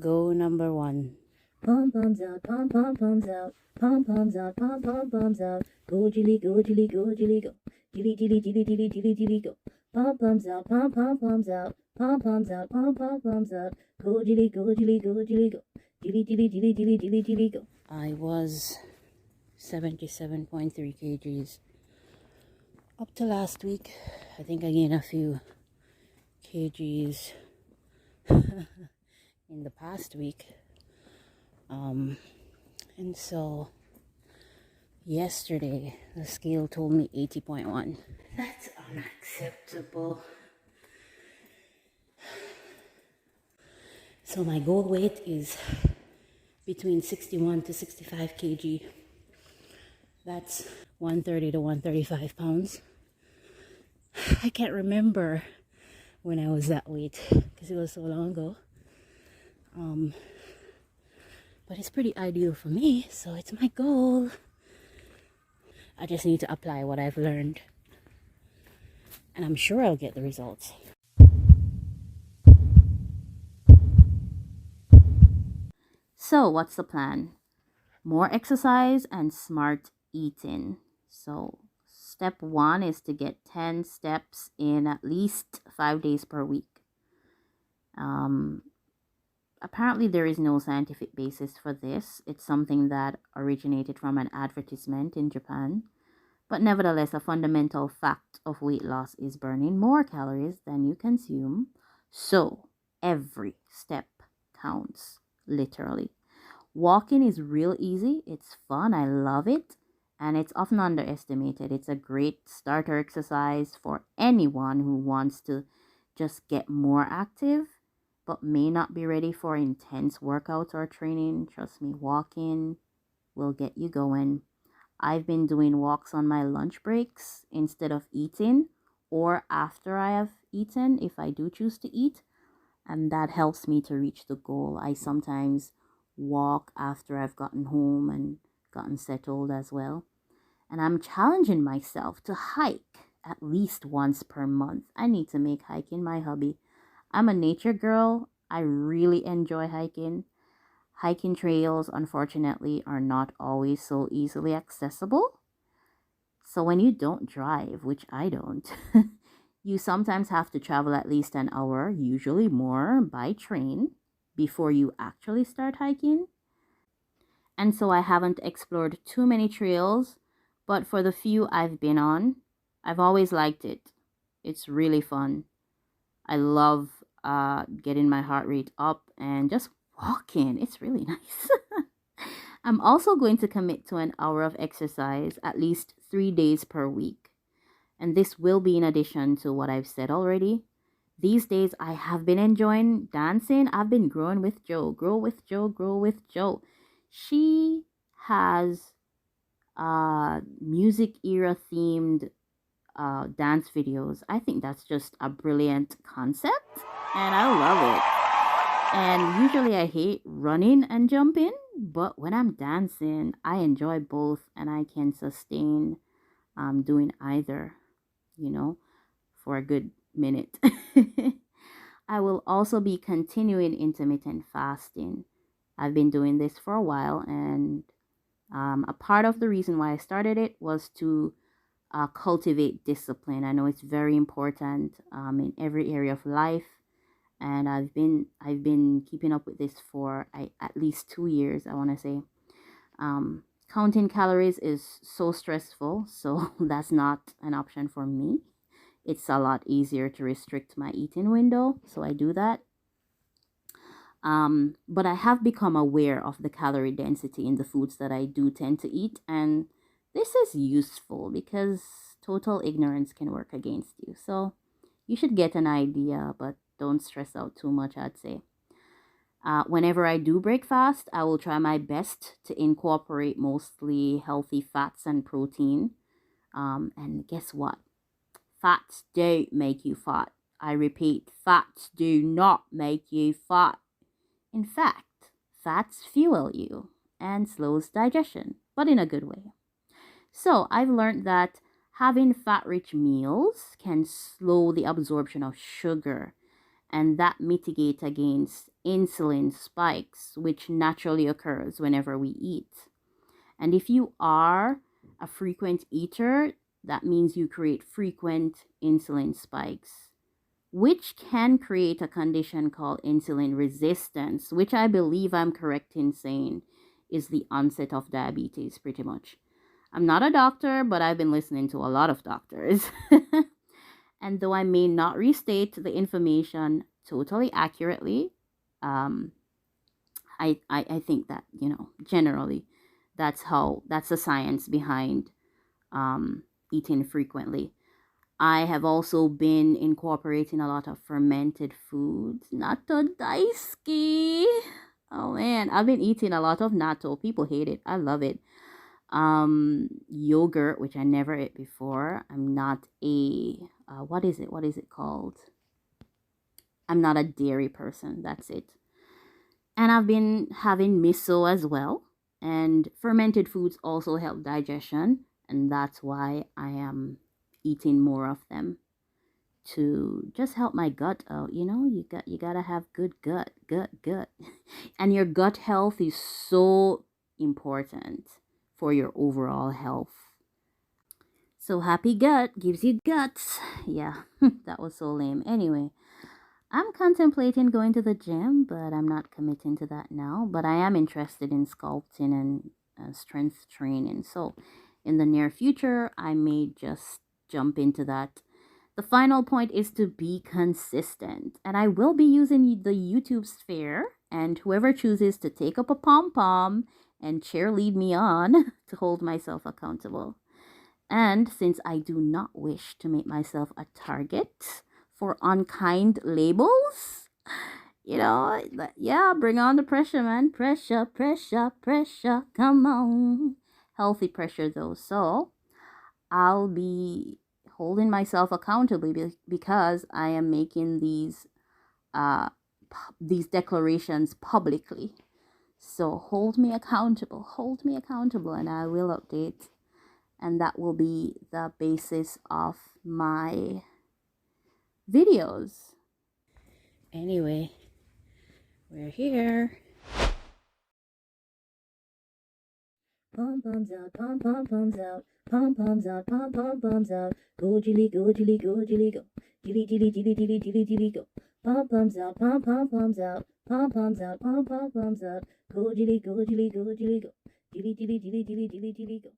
Go number 1. Pom-poms out, pom-pom-poms out, pom-poms out, pom-pom-poms out. Go, Jilly, go, Jilly, go, Jilly, go. Jilly, Jilly, Jilly, Jilly, Jilly, Jilly, go. Pom-poms out, pom-pom-poms out, pom-poms out, pom-pom-poms out. Go, Jilly, go, Jilly, go, Jilly, go. Jilly, Jilly, Jilly, Jilly, Jilly, Jilly, go. I was 77.3 kgs. Up to last week, I think I gained a few kgs in the past week. And so yesterday the scale told me 80.1. That's unacceptable. So my goal weight is between 61 to 65 kg. That's 130 to 135 pounds. I can't remember when I was that weight because it was so long ago. But it's pretty ideal for me, so it's my goal. I just need to apply what I've learned, and I'm sure I'll get the results. So what's the plan? More exercise and smart eating. So step 1 is to get 10 steps in at least 5 days per week. Apparently there is no scientific basis for this. It's something that originated from an advertisement in Japan. But nevertheless, a fundamental fact of weight loss is burning more calories than you consume. So every step counts, literally. Walking is real easy. It's fun. I love it. And it's often underestimated. It's a great starter exercise for anyone who wants to just get more active but may not be ready for intense workouts or training. Trust me, walking will get you going. I've been doing walks on my lunch breaks instead of eating, or after I have eaten if I do choose to eat, and that helps me to reach the goal. I sometimes walk after I've gotten home and gotten settled as well. And I'm challenging myself to hike at least once per month. I need to make hiking my hobby. I'm a nature girl. I really enjoy hiking. Hiking trails, unfortunately, are not always so easily accessible. So when you don't drive, which I don't, you sometimes have to travel at least an hour, usually more, by train before you actually start hiking. And so I haven't explored too many trails, but for the few I've been on, I've always liked it. It's really fun. I love getting my heart rate up and just walking. It's really nice. I'm also going to commit to an hour of exercise at least 3 days per week. And this will be in addition to what I've said already. These days I have been enjoying dancing. I've been growing with Joe. Grow with Joe, grow with Joe. She has music era themed dance videos. I think that's just a brilliant concept and I love it. And usually I hate running and jumping, but when I'm dancing I enjoy both and I can sustain doing either, for a good minute. I will also be continuing intermittent fasting. I've been doing this for a while, and a part of the reason why I started it was to cultivate discipline. I know it's very important in every area of life, and I've been keeping up with this for at least 2 years, I want to say. Counting calories is so stressful, so that's not an option for me. It's a lot easier to restrict my eating window, so I do that. But I have become aware of the calorie density in the foods that I do tend to eat, and this is useful because total ignorance can work against you. So you should get an idea, but don't stress out too much, I'd say. Whenever I do break fast, I will try my best to incorporate mostly healthy fats and protein. And guess what? Fats don't make you fat. I repeat, fats do not make you fat. In fact, fats fuel you and slows digestion, but in a good way. So I've learned that having fat-rich meals can slow the absorption of sugar and that mitigates against insulin spikes, which naturally occurs whenever we eat. And if you are a frequent eater, that means you create frequent insulin spikes, which can create a condition called insulin resistance, which I believe I'm correct in saying is the onset of diabetes, pretty much. I'm not a doctor, but I've been listening to a lot of doctors. And though I may not restate the information totally accurately, I think that, generally that's the science behind eating frequently. I have also been incorporating a lot of fermented foods. Natto daisuki. Oh man, I've been eating a lot of natto. People hate it. I love it. Yogurt, which I never ate before. I'm not a what is it called? I'm not a dairy person. That's it. And I've been having miso as well. And fermented foods also help digestion, and that's why I am eating more of them to just help my gut out. You gotta have good gut. And your gut health is so important for your overall health. So happy gut gives you guts. Yeah, that was so lame. Anyway, I'm contemplating going to the gym, but I'm not committing to that now. But I am interested in sculpting and strength training. So in the near future, I may just jump into that. The final point is to be consistent. And I will be using the YouTube sphere. And whoever chooses to take up a pom-pom and cheerlead me on to hold myself accountable. And since I do not wish to make myself a target for unkind labels, yeah, bring on the pressure, man. Pressure. Come on. Healthy pressure, though. So I'll be holding myself accountable because I am making these declarations publicly. So hold me accountable, and I will update. And that will be the basis of my videos. Anyway, we're here. Pom-poms out, pom-pom-poms out, pom-poms out, pom-pom-poms out. Go, Jilly, go, Jilly, go, Jilly, go. Jilly, Jilly, Jilly, Jilly, Jilly, Jilly, go. Pom-poms out, pom-pom-poms out, pom-poms out, pom-pom-poms out. Go, Jilly, go, Jilly, go, Jilly, go. Jilly, Jilly, Jilly, Jilly, Jilly, Jilly, go.